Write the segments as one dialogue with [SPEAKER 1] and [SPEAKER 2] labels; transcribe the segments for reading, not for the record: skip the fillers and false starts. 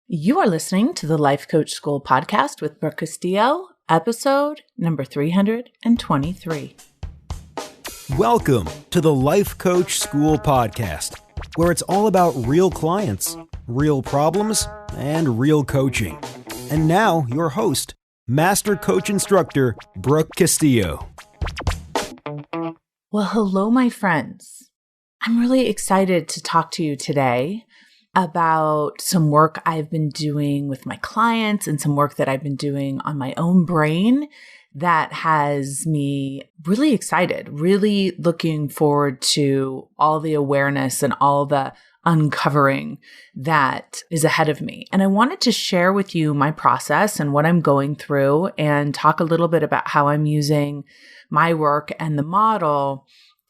[SPEAKER 1] You are listening to the Life Coach School podcast with Brooke Castillo, episode number 323.
[SPEAKER 2] Welcome to the Life Coach School podcast, where it's all about real clients, real problems, and real coaching. And now, your host, Master Coach Instructor, Brooke Castillo.
[SPEAKER 1] Well, hello, my friends. I'm really excited to talk to you today about some work I've been doing with my clients and some work that I've been doing on my own brain that has me really excited, really looking forward to all the awareness and all the uncovering that is ahead of me. And I wanted to share with you my process and what I'm going through and talk a little bit about how I'm using my work and the model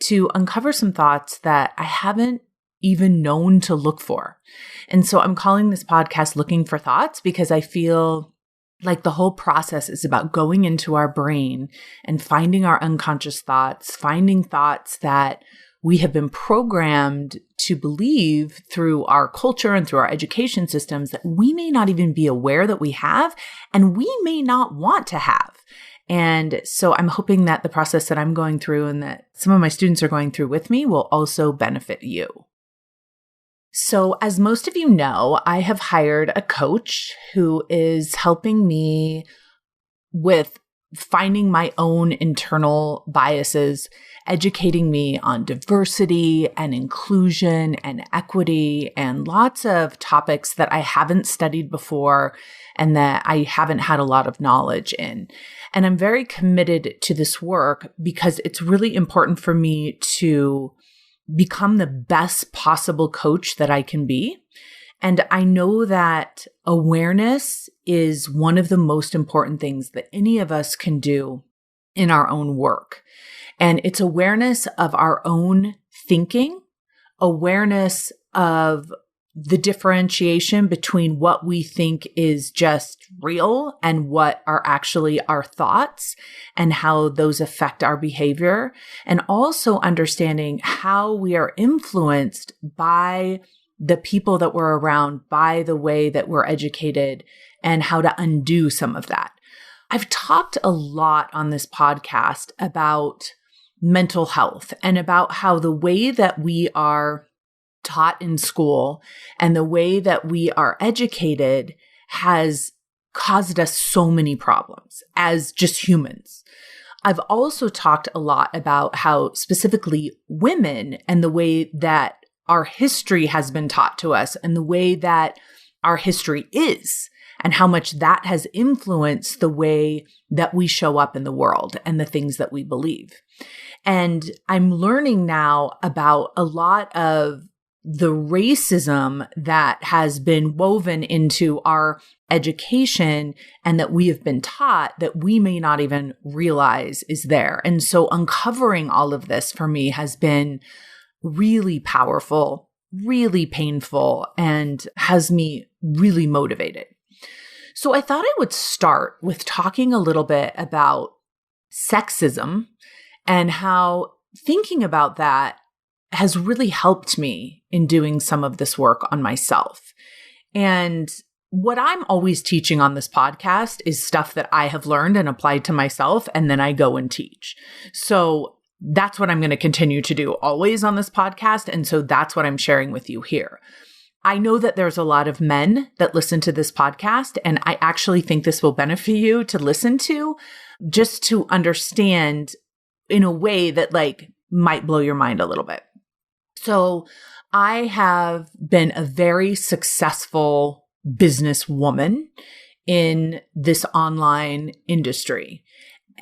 [SPEAKER 1] to uncover some thoughts that I haven't even known to look for. And so I'm calling this podcast Looking for Thoughts because I feel like the whole process is about going into our brain and finding our unconscious thoughts, finding thoughts that we have been programmed to believe through our culture and through our education systems that we may not even be aware that we have, and we may not want to have. And so I'm hoping that the process that I'm going through and that some of my students are going through with me will also benefit you. So as most of you know, I have hired a coach who is helping me with finding my own internal biases, educating me on diversity and inclusion and equity and lots of topics that I haven't studied before and that I haven't had a lot of knowledge in. And I'm very committed to this work because it's really important for me to become the best possible coach that I can be. And I know that awareness is one of the most important things that any of us can do in our own work. And it's awareness of our own thinking, awareness of the differentiation between what we think is just real and what are actually our thoughts and how those affect our behavior, and also understanding how we are influenced by the people that we're around, by the way that we're educated, and how to undo some of that. I've talked a lot on this podcast about mental health and about how the way that we are taught in school and the way that we are educated has caused us so many problems as just humans. I've also talked a lot about how specifically women and the way that our history has been taught to us and the way that our history is and how much that has influenced the way that we show up in the world and the things that we believe. And I'm learning now about a lot of the racism that has been woven into our education and that we have been taught that we may not even realize is there. And so uncovering all of this for me has been really powerful, really painful, and has me really motivated. So I thought I would start with talking a little bit about sexism and how thinking about that has really helped me in doing some of this work on myself. And what I'm always teaching on this podcast is stuff that I have learned and applied to myself, and then I go and teach. So that's what I'm going to continue to do always on this podcast. And so that's what I'm sharing with you here. I know that there's a lot of men that listen to this podcast, and I actually think this will benefit you to listen to, just to understand in a way that might blow your mind a little bit. So I have been a very successful businesswoman in this online industry.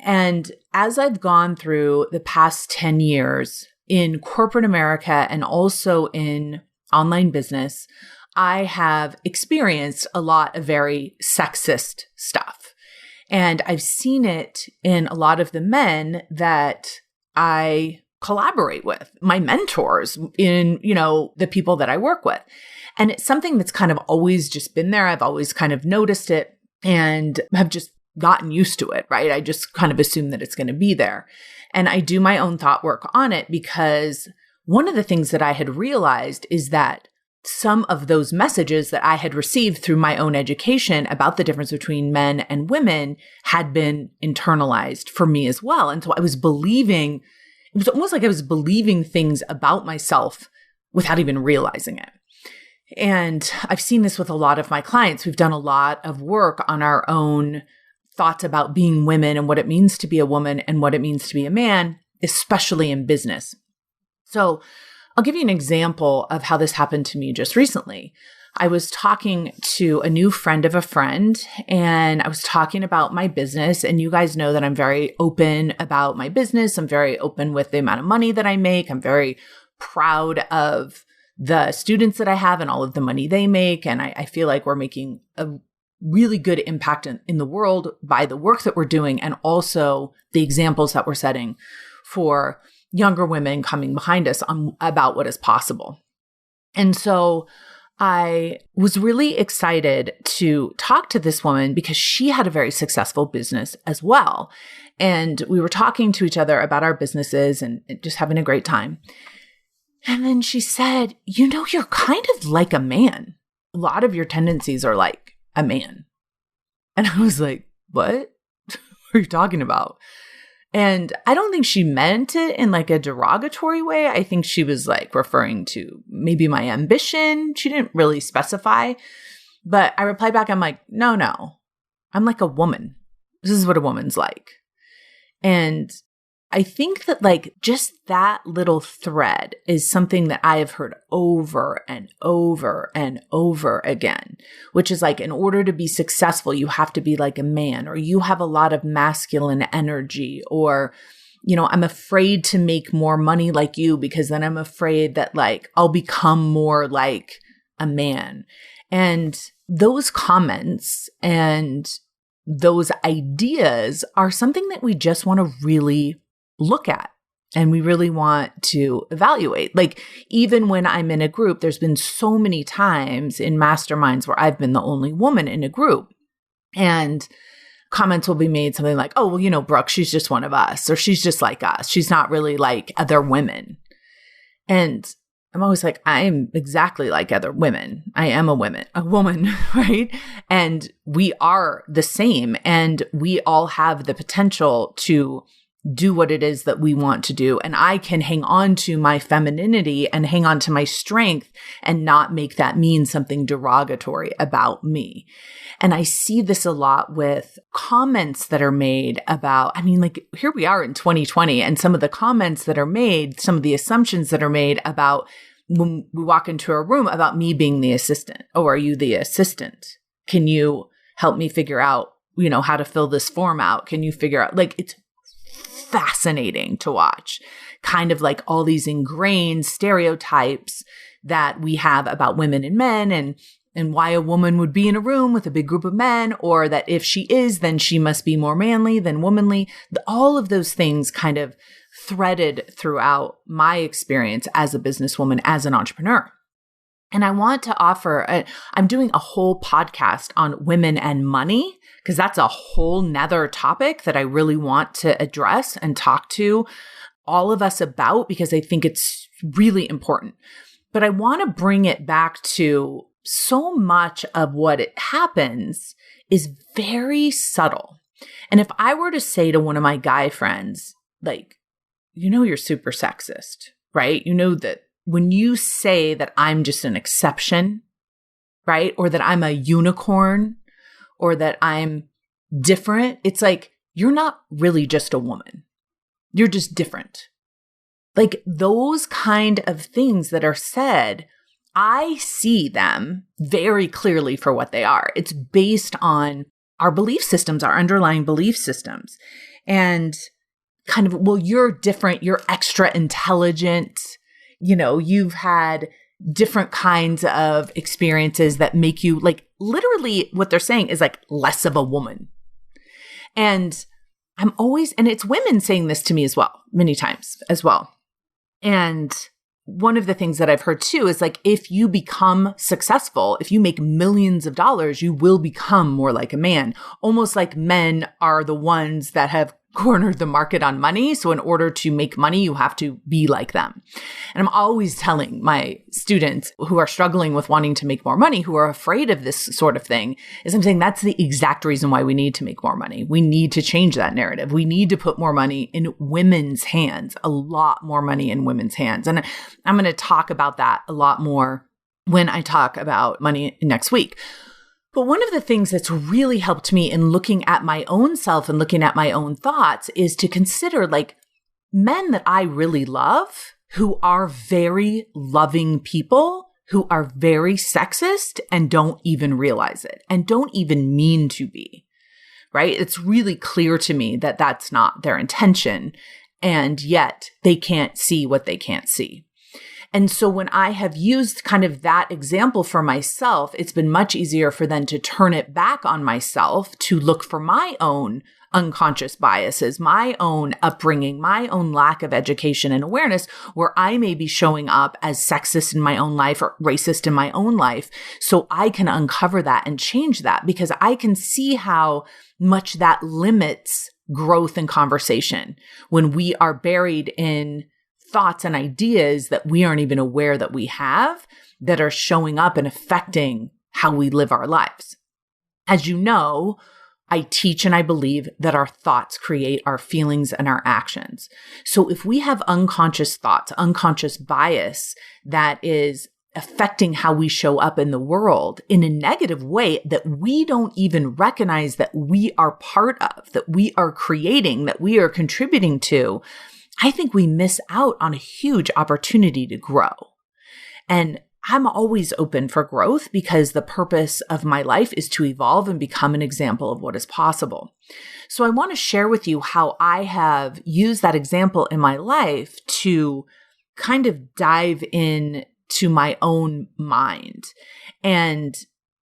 [SPEAKER 1] And as I've gone through the past 10 years in corporate America and also in online business, I have experienced a lot of very sexist stuff. And I've seen it in a lot of the men that I collaborate with, my mentors, in, the people that I work with. And it's something that's kind of always just been there. I've always kind of noticed it and have just gotten used to it, right? I just kind of assume that it's going to be there. And I do my own thought work on it because one of the things that I had realized is that some of those messages that I had received through my own education about the difference between men and women had been internalized for me as well. And so I was believing, it was almost like I was believing things about myself without even realizing it. And I've seen this with a lot of my clients. We've done a lot of work on our own thoughts about being women and what it means to be a woman and what it means to be a man, especially in business. So I'll give you an example of how this happened to me just recently. I was talking to a new friend of a friend, and I was talking about my business. And you guys know that I'm very open about my business. I'm very open with the amount of money that I make. I'm very proud of the students that I have and all of the money they make. And I feel like we're making a really good impact in the world by the work that we're doing and also the examples that we're setting for younger women coming behind us about what is possible. And so I was really excited to talk to this woman because she had a very successful business as well. And we were talking to each other about our businesses and just having a great time. And then she said, you're kind of like a man. A lot of your tendencies are like a man. And I was like, what? What are you talking about? And I don't think she meant it in like a derogatory way. I think she was like referring to maybe my ambition. She didn't really specify. But I replied back, I'm like, no, I'm like a woman. This is what a woman's like. And I think that like just that little thread is something that I have heard over and over and over again, which is like, in order to be successful, you have to be like a man, or you have a lot of masculine energy, or, I'm afraid to make more money like you because then I'm afraid that like I'll become more like a man. And those comments and those ideas are something that we just want to really look at and we really want to evaluate. Like, even when I'm in a group, there's been so many times in masterminds where I've been the only woman in a group, and comments will be made something like, oh, well, Brooke, she's just one of us, or she's just like us. She's not really like other women. And I'm always like, I'm exactly like other women. I am a woman, right? And we are the same, and we all have the potential to do what it is that we want to do. And I can hang on to my femininity and hang on to my strength and not make that mean something derogatory about me. And I see this a lot with comments that are made about, like, here we are in 2020, and some of the comments that are made, some of the assumptions that are made about when we walk into a room about me being the assistant. Oh, are you the assistant? Can you help me figure out, how to fill this form out? Can you figure out, like, it's fascinating to watch, kind of like all these ingrained stereotypes that we have about women and men, and why a woman would be in a room with a big group of men, or that if she is, then she must be more manly than womanly. All of those things kind of threaded throughout my experience as a businesswoman, as an entrepreneur. And I want to offer, I'm doing a whole podcast on women and money, because that's a whole nother topic that I really want to address and talk to all of us about, because I think it's really important. But I want to bring it back to so much of what it happens is very subtle. And if I were to say to one of my guy friends, like, you're super sexist, right? That when you say that I'm just an exception, right? Or that I'm a unicorn, or that I'm different, it's like, you're not really just a woman. You're just different. Like, those kind of things that are said, I see them very clearly for what they are. It's based on our belief systems, our underlying belief systems. And kind of, well, you're different, you're extra intelligent, you've had different kinds of experiences that make you, like, literally what they're saying is like less of a woman. And and it's women saying this to me as well, many times as well. And one of the things that I've heard too is like, if you become successful, if you make millions of dollars, you will become more like a man. Almost like men are the ones that have cornered the market on money. So in order to make money, you have to be like them. And I'm always telling my students who are struggling with wanting to make more money, who are afraid of this sort of thing, is I'm saying that's the exact reason why we need to make more money. We need to change that narrative. We need to put more money in women's hands, a lot more money in women's hands. And I'm going to talk about that a lot more when I talk about money next week. But one of the things that's really helped me in looking at my own self and looking at my own thoughts is to consider like men that I really love, who are very loving people, who are very sexist and don't even realize it and don't even mean to be, right? It's really clear to me that that's not their intention, and yet they can't see what they can't see. And so when I have used kind of that example for myself, it's been much easier for them to turn it back on myself, to look for my own unconscious biases, my own upbringing, my own lack of education and awareness, where I may be showing up as sexist in my own life or racist in my own life. So I can uncover that and change that, because I can see how much that limits growth and conversation when we are buried in thoughts and ideas that we aren't even aware that we have, that are showing up and affecting how we live our lives. As you know, I teach and I believe that our thoughts create our feelings and our actions. So if we have unconscious thoughts, unconscious bias that is affecting how we show up in the world in a negative way that we don't even recognize that we are part of, that we are creating, that we are contributing to, I think we miss out on a huge opportunity to grow. And I'm always open for growth, because the purpose of my life is to evolve and become an example of what is possible. So I want to share with you how I have used that example in my life to kind of dive in to my own mind and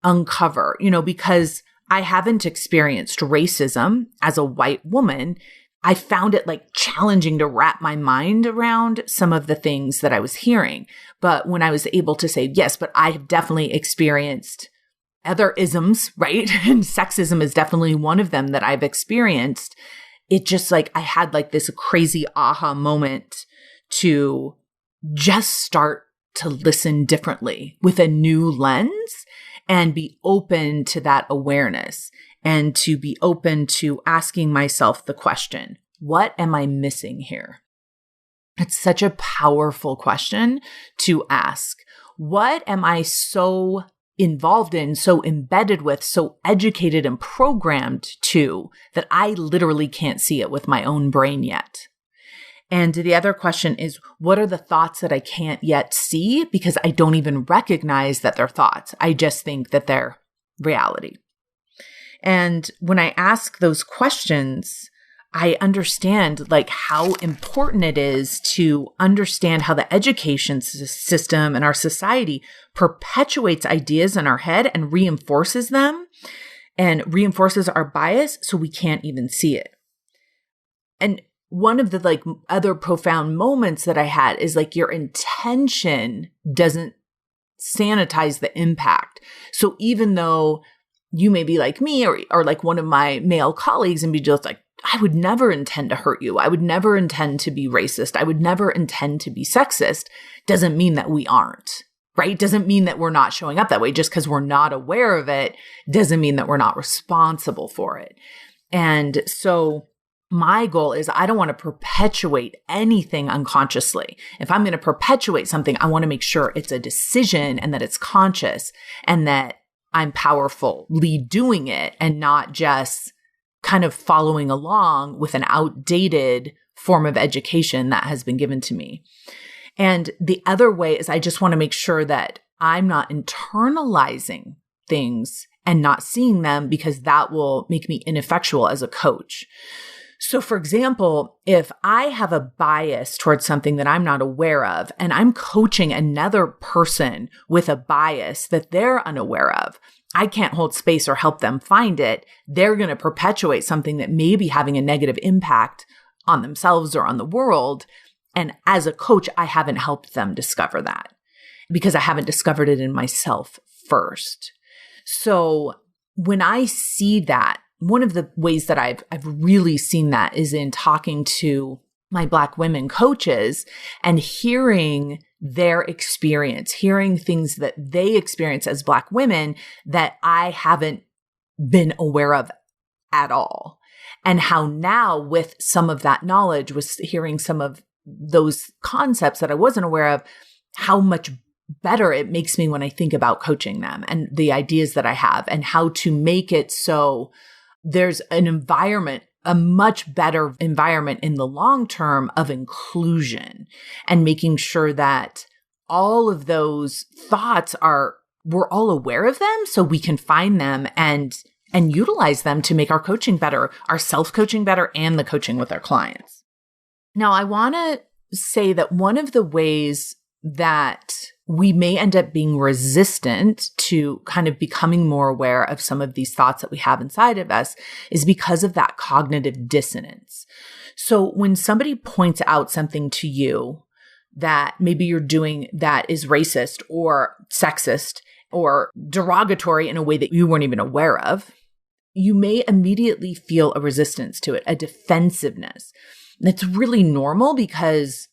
[SPEAKER 1] uncover, because I haven't experienced racism as a white woman. I found it like challenging to wrap my mind around some of the things that I was hearing. But when I was able to say, yes, but I have definitely experienced other isms, right? And sexism is definitely one of them that I've experienced. It just like, I had like this crazy aha moment to just start to listen differently with a new lens and be open to that awareness. And to be open to asking myself the question, what am I missing here? It's such a powerful question to ask. What am I so involved in, so embedded with, so educated and programmed to that I literally can't see it with my own brain yet? And the other question is, what are the thoughts that I can't yet see because I don't even recognize that they're thoughts? I just think that they're reality. And when I ask those questions, I understand like how important it is to understand how the education system and our society perpetuates ideas in our head and reinforces them and reinforces our bias so we can't even see it. And one of the like other profound moments that I had is like your intention doesn't sanitize the impact. So even though you may be like me or like one of my male colleagues and be just like, I would never intend to hurt you. I would never intend to be racist. I would never intend to be sexist. Doesn't mean that we aren't, right? Doesn't mean that we're not showing up that way. Just because we're not aware of it doesn't mean that we're not responsible for it. And so my goal is I don't want to perpetuate anything unconsciously. If I'm going to perpetuate something, I want to make sure it's a decision and that it's conscious and that I'm powerfully doing it and not just kind of following along with an outdated form of education that has been given to me. And the other way is I just want to make sure that I'm not internalizing things and not seeing them, because that will make me ineffectual as a coach. So for example, if I have a bias towards something that I'm not aware of, and I'm coaching another person with a bias that they're unaware of, I can't hold space or help them find it. They're going to perpetuate something that may be having a negative impact on themselves or on the world. And as a coach, I haven't helped them discover that because I haven't discovered it in myself first. So when I see that, one of the ways that I've really seen that is in talking to my Black women coaches and hearing their experience, hearing things that they experience as Black women that I haven't been aware of at all. And how now with some of that knowledge, with hearing some of those concepts that I wasn't aware of, how much better it makes me when I think about coaching them and the ideas that I have and how to make it so there's an environment, a much better environment in the long term of inclusion and making sure that all of those thoughts we're all aware of them so we can find them and utilize them to make our coaching better, our self-coaching better, and the coaching with our clients. Now, I want to say that one of the ways that we may end up being resistant to kind of becoming more aware of some of these thoughts that we have inside of us is because of that cognitive dissonance. So when somebody points out something to you that maybe you're doing that is racist or sexist or derogatory in a way that you weren't even aware of, you may immediately feel a resistance to it, a defensiveness. That's really normal because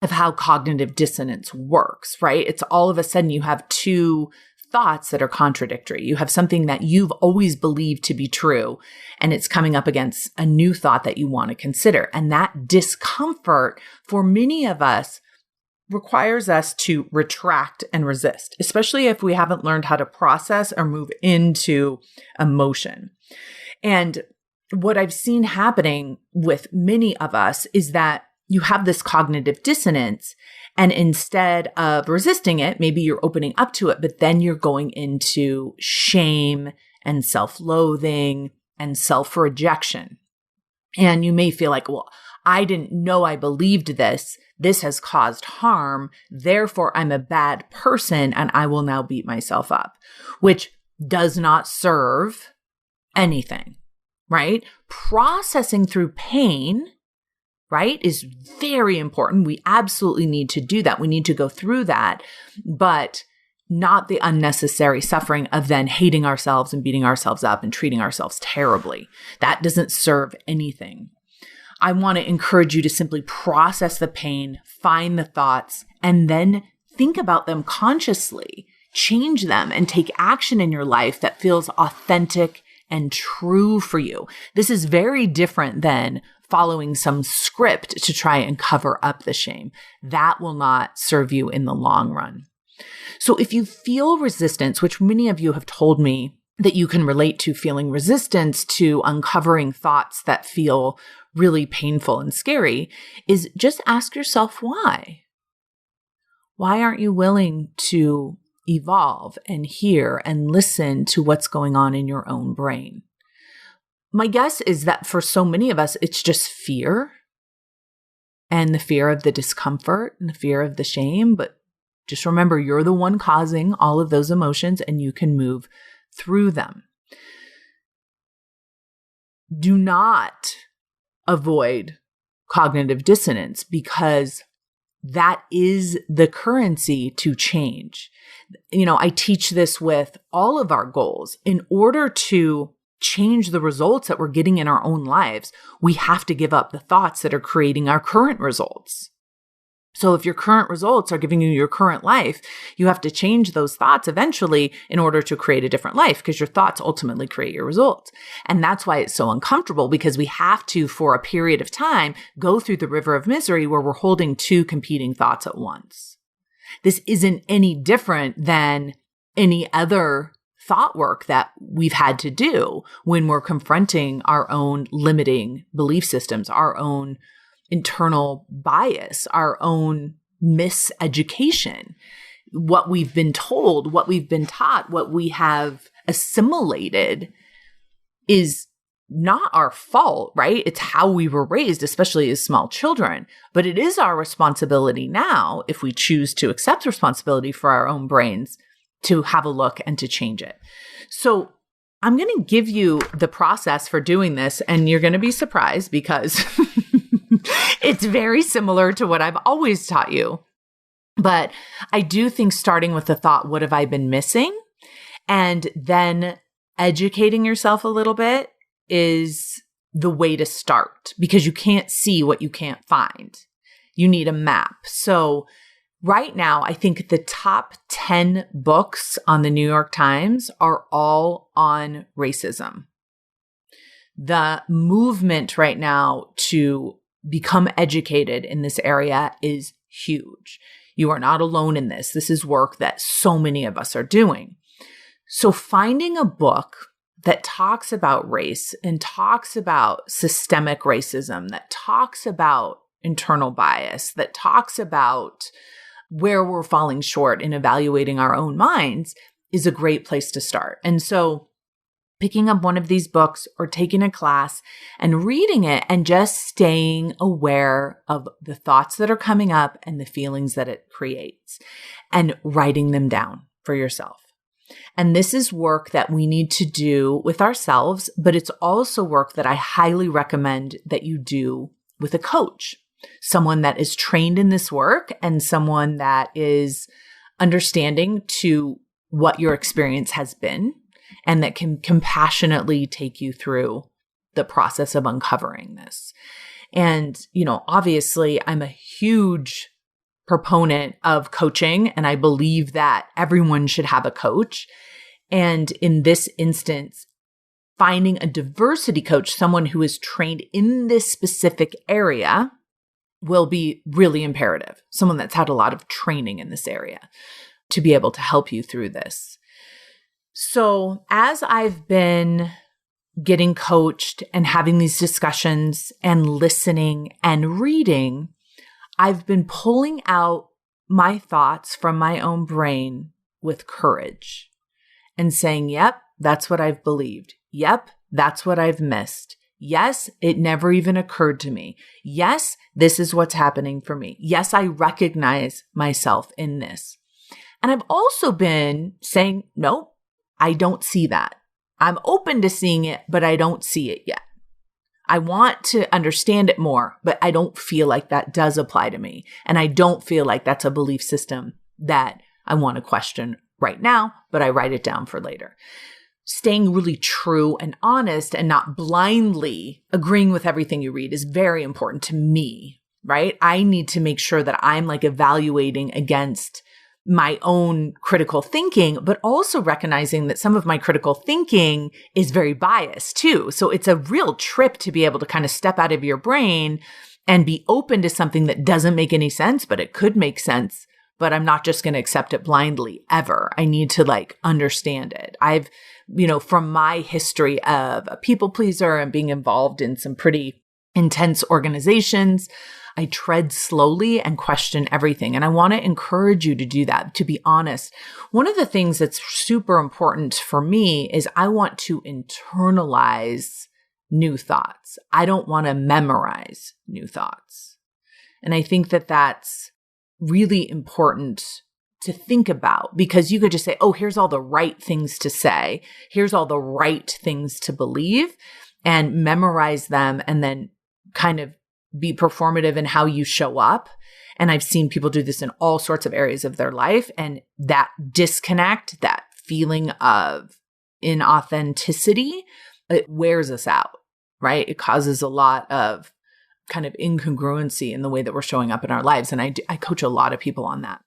[SPEAKER 1] of how cognitive dissonance works, right? It's all of a sudden you have two thoughts that are contradictory. You have something that you've always believed to be true, and it's coming up against a new thought that you want to consider. And that discomfort for many of us requires us to retract and resist, especially if we haven't learned how to process or move into emotion. And what I've seen happening with many of us is that you have this cognitive dissonance, and instead of resisting it, maybe you're opening up to it, but then you're going into shame and self-loathing and self-rejection. And you may feel like, well, I didn't know I believed this. This has caused harm. Therefore, I'm a bad person and I will now beat myself up, which does not serve anything, right? Processing through pain, right, is very important. We absolutely need to do that. We need to go through that, but not the unnecessary suffering of then hating ourselves and beating ourselves up and treating ourselves terribly. That doesn't serve anything. I want to encourage you to simply process the pain, find the thoughts, and then think about them consciously, change them, and take action in your life that feels authentic and true for you. This is very different than following some script to try and cover up the shame. That will not serve you in the long run. So if you feel resistance, which many of you have told me that you can relate to feeling resistance to uncovering thoughts that feel really painful and scary, is just ask yourself why. Why aren't you willing to evolve and hear and listen to what's going on in your own brain? My guess is that for so many of us, it's just fear and the fear of the discomfort and the fear of the shame. But just remember, you're the one causing all of those emotions and you can move through them. Do not avoid cognitive dissonance because that is the currency to change. You know, I teach this with all of our goals. In order to change the results that we're getting in our own lives, we have to give up the thoughts that are creating our current results. So if your current results are giving you your current life, you have to change those thoughts eventually in order to create a different life, because your thoughts ultimately create your results. And that's why it's so uncomfortable, because we have to, for a period of time, go through the river of misery where we're holding two competing thoughts at once. This isn't any different than any other thought work that we've had to do when we're confronting our own limiting belief systems, our own internal bias, our own miseducation, what we've been told, what we've been taught, what we have assimilated is not our fault, right? It's how we were raised, especially as small children. But it is our responsibility now, if we choose to accept responsibility for our own brains, to have a look and to change it. So I'm going to give you the process for doing this, and you're going to be surprised because it's very similar to what I've always taught you. But I do think starting with the thought, what have I been missing? And then educating yourself a little bit is the way to start because you can't see what you can't find. You need a map. So right now, I think the top 10 books on the New York Times are all on racism. The movement right now to become educated in this area is huge. You are not alone in this. This is work that so many of us are doing. So finding a book that talks about race and talks about systemic racism, that talks about internal bias, that talks about where we're falling short in evaluating our own minds is a great place to start. And so picking up one of these books or taking a class and reading it and just staying aware of the thoughts that are coming up and the feelings that it creates and writing them down for yourself. And this is work that we need to do with ourselves, but it's also work that I highly recommend that you do with a coach, someone that is trained in this work and someone that is understanding to what your experience has been and that can compassionately take you through the process of uncovering this. And, obviously I'm a huge proponent of coaching, and I believe that everyone should have a coach. And in this instance, finding a diversity coach, someone who is trained in this specific area, will be really imperative. Someone that's had a lot of training in this area to be able to help you through this. So as I've been getting coached and having these discussions and listening and reading, I've been pulling out my thoughts from my own brain with courage and saying, yep, that's what I've believed. Yep, that's what I've missed. Yes, it never even occurred to me. Yes, this is what's happening for me. Yes, I recognize myself in this. And I've also been saying, nope, I don't see that. I'm open to seeing it, but I don't see it yet. I want to understand it more, but I don't feel like that does apply to me. And I don't feel like that's a belief system that I want to question right now, but I write it down for later. Staying really true and honest and not blindly agreeing with everything you read is very important to me, right? I need to make sure that I'm evaluating against my own critical thinking, but also recognizing that some of my critical thinking is very biased too. So it's a real trip to be able to kind of step out of your brain and be open to something that doesn't make any sense, but it could make sense. But I'm not just going to accept it blindly ever. I need to understand it. I've, from my history of a people pleaser and being involved in some pretty intense organizations, I tread slowly and question everything. And I want to encourage you to do that, to be honest. One of the things that's super important for me is I want to internalize new thoughts. I don't want to memorize new thoughts. And I think that that's really important to think about because you could just say, oh, here's all the right things to say. Here's all the right things to believe and memorize them and then kind of be performative in how you show up. And I've seen people do this in all sorts of areas of their life. And that disconnect, that feeling of inauthenticity, it wears us out, right? It causes a lot of kind of incongruency in the way that we're showing up in our lives. And I coach a lot of people on that.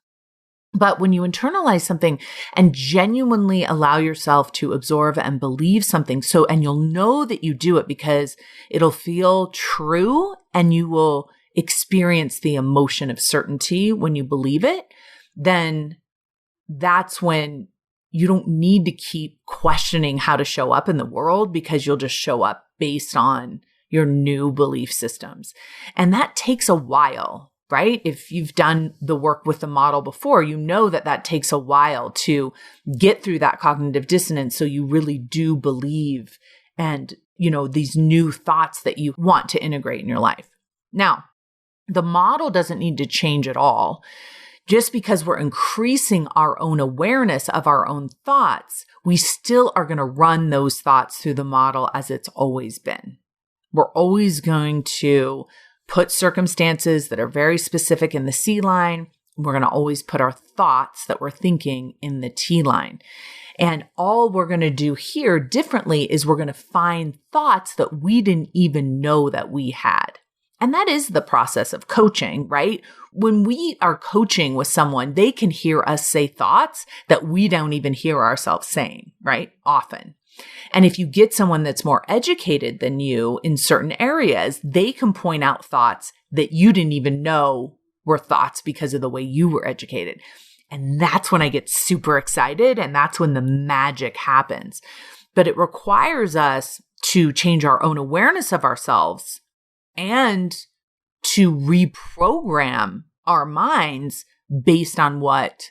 [SPEAKER 1] But when you internalize something and genuinely allow yourself to absorb and believe something, and you'll know that you do it because it'll feel true and you will experience the emotion of certainty when you believe it, then that's when you don't need to keep questioning how to show up in the world because you'll just show up based on your new belief systems. And that takes a while. Right? If you've done the work with the model before, you know that that takes a while to get through that cognitive dissonance. So you really do believe and, these new thoughts that you want to integrate in your life. Now, the model doesn't need to change at all. Just because we're increasing our own awareness of our own thoughts, we still are going to run those thoughts through the model as it's always been. We're always going to put circumstances that are very specific in the C line. We're going to always put our thoughts that we're thinking in the T line. And all we're going to do here differently is we're going to find thoughts that we didn't even know that we had. And that is the process of coaching, right? When we are coaching with someone, they can hear us say thoughts that we don't even hear ourselves saying, right? Often. And if you get someone that's more educated than you in certain areas, they can point out thoughts that you didn't even know were thoughts because of the way you were educated. And that's when I get super excited, and that's when the magic happens. But it requires us to change our own awareness of ourselves and to reprogram our minds based on what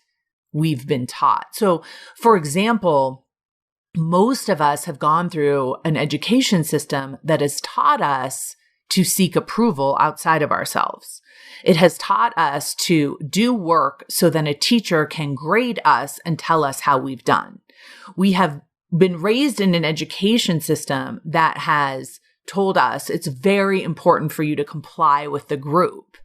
[SPEAKER 1] we've been taught. So, for example, most of us have gone through an education system that has taught us to seek approval outside of ourselves. It has taught us to do work so then a teacher can grade us and tell us how we've done. We have been raised in an education system that has told us it's very important for you to comply with the group.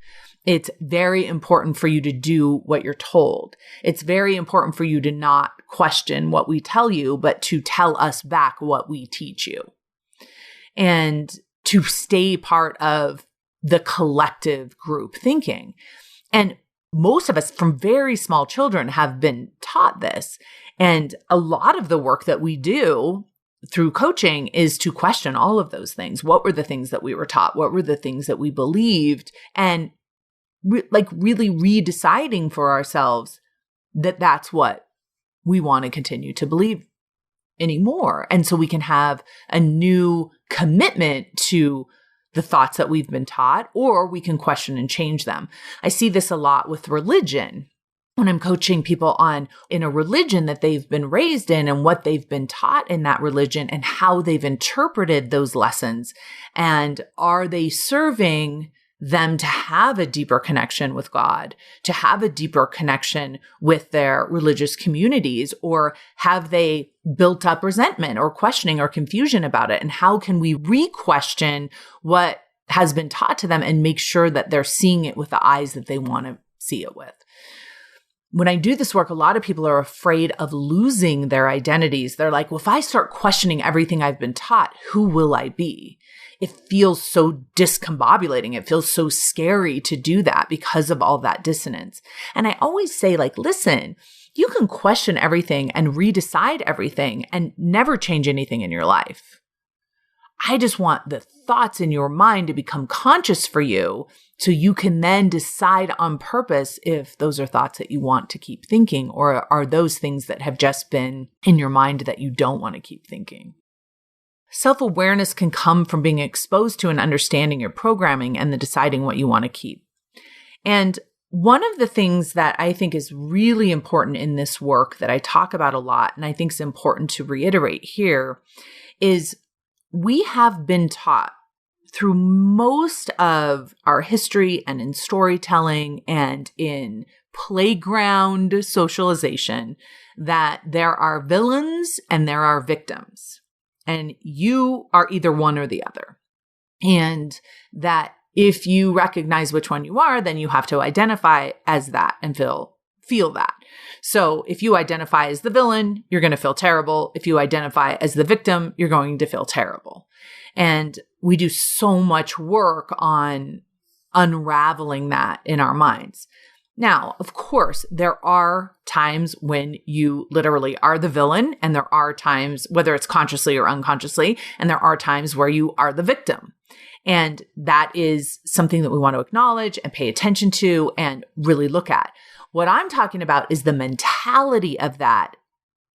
[SPEAKER 1] It's very important for you to do what you're told. It's very important for you to not question what we tell you, but to tell us back what we teach you. And to stay part of the collective group thinking. And most of us from very small children have been taught this. And a lot of the work that we do through coaching is to question all of those things. What were the things that we were taught? What were the things that we believed? And really redeciding for ourselves that that's what we want to continue to believe anymore. And so we can have a new commitment to the thoughts that we've been taught, or we can question and change them. I see this a lot with religion. When I'm coaching people in a religion that they've been raised in and what they've been taught in that religion and how they've interpreted those lessons. And are they serving them to have a deeper connection with God, to have a deeper connection with their religious communities, or have they built up resentment or questioning or confusion about it? And how can we re-question what has been taught to them and make sure that they're seeing it with the eyes that they want to see it with? When I do this work, a lot of people are afraid of losing their identities. They're like, well, if I start questioning everything I've been taught, who will I be? It feels so discombobulating. It feels so scary to do that because of all that dissonance. And I always say, listen, you can question everything and redecide everything and never change anything in your life. I just want the thoughts in your mind to become conscious for you so you can then decide on purpose if those are thoughts that you want to keep thinking, or are those things that have just been in your mind that you don't want to keep thinking. Self-awareness can come from being exposed to and understanding your programming and the deciding what you want to keep. And one of the things that I think is really important in this work that I talk about a lot, and I think is important to reiterate here, is we have been taught through most of our history and in storytelling and in playground socialization that there are villains and there are victims. And you are either one or the other. And that if you recognize which one you are, then you have to identify as that and feel that. So if you identify as the villain, you're going to feel terrible. If you identify as the victim, you're going to feel terrible. And we do so much work on unraveling that in our minds. Now, of course, there are times when you literally are the villain, and there are times, whether it's consciously or unconsciously, and there are times where you are the victim. And that is something that we want to acknowledge and pay attention to and really look at. What I'm talking about is the mentality of that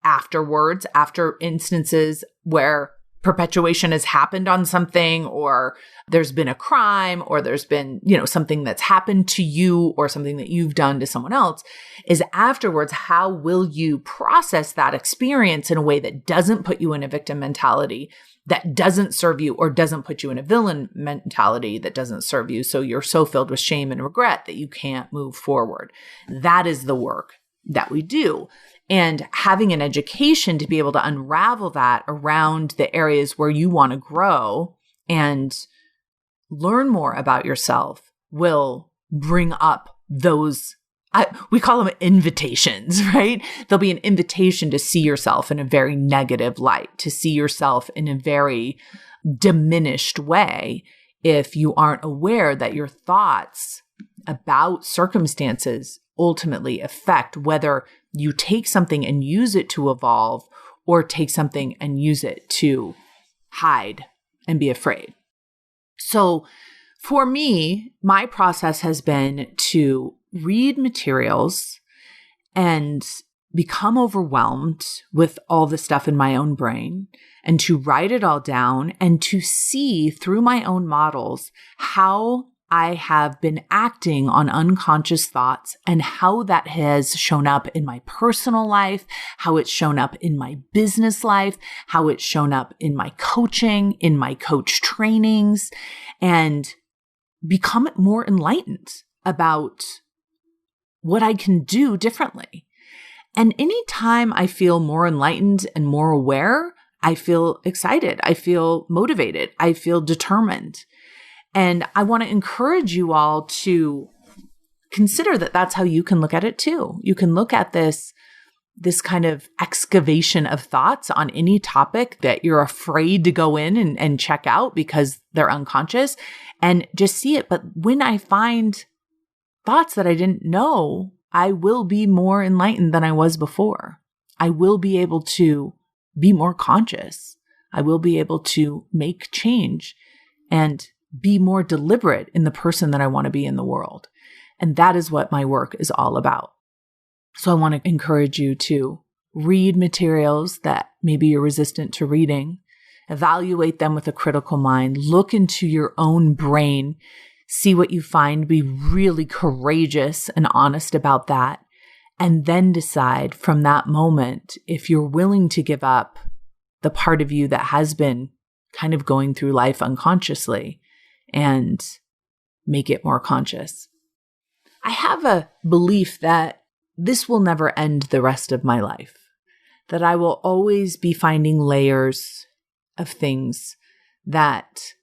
[SPEAKER 1] afterwards, after instances where perpetuation has happened on something, or there's been a crime, or there's been, something that's happened to you or something that you've done to someone else, is afterwards, how will you process that experience in a way that doesn't put you in a victim mentality, that doesn't serve you, or doesn't put you in a villain mentality that doesn't serve you. So you're so filled with shame and regret that you can't move forward. That is the work that we do. And having an education to be able to unravel that around the areas where you want to grow and learn more about yourself will bring up those we call them invitations, right? There'll be an invitation to see yourself in a very negative light, to see yourself in a very diminished way if you aren't aware that your thoughts about circumstances ultimately affect whether you take something and use it to evolve or take something and use it to hide and be afraid. So for me, my process has been to read materials and become overwhelmed with all the stuff in my own brain and to write it all down and to see through my own models how I have been acting on unconscious thoughts and how that has shown up in my personal life, how it's shown up in my business life, how it's shown up in my coaching, in my coach trainings, and become more enlightened about what I can do differently. And anytime I feel more enlightened and more aware, I feel excited. I feel motivated. I feel determined. And I want to encourage you all to consider that that's how you can look at it too. You can look at this kind of excavation of thoughts on any topic that you're afraid to go in and check out because they're unconscious and just see it. But when I find thoughts that I didn't know, I will be more enlightened than I was before. I will be able to be more conscious. I will be able to make change and be more deliberate in the person that I want to be in the world. And that is what my work is all about. So I want to encourage you to read materials that maybe you're resistant to reading, evaluate them with a critical mind, look into your own brain, see what you find, be really courageous and honest about that, and then decide from that moment if you're willing to give up the part of you that has been kind of going through life unconsciously and make it more conscious. I have a belief that this will never end the rest of my life, that I will always be finding layers of things that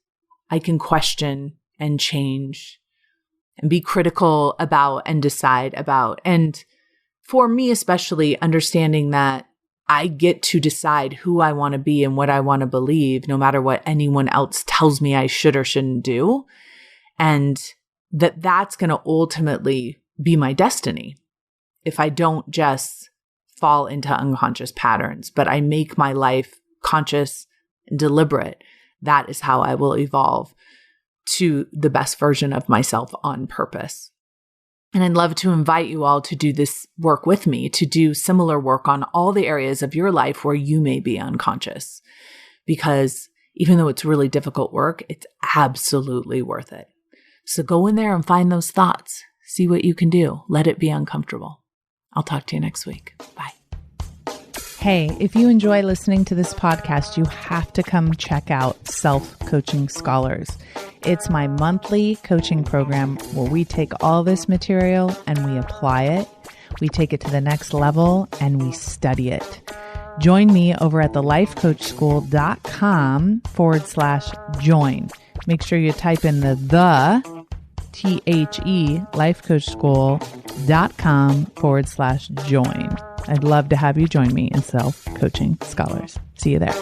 [SPEAKER 1] I can question and change and be critical about and decide about. And for me, especially understanding that I get to decide who I want to be and what I want to believe, no matter what anyone else tells me I should or shouldn't do. And that's going to ultimately be my destiny if I don't just fall into unconscious patterns, but I make my life conscious and deliberate. That is how I will evolve to the best version of myself on purpose. And I'd love to invite you all to do this work with me, to do similar work on all the areas of your life where you may be unconscious. Because even though it's really difficult work, it's absolutely worth it. So go in there and find those thoughts. See what you can do. Let it be uncomfortable. I'll talk to you next week. Bye.
[SPEAKER 3] Hey, if you enjoy listening to this podcast, you have to come check out Self-Coaching Scholars. It's my monthly coaching program where we take all this material and we apply it. We take it to the next level and we study it. Join me over at thelifecoachschool.com/join. Make sure you type in the THE lifecoachschool.com/join. I'd love to have you join me in Self-Coaching Scholars. See you there.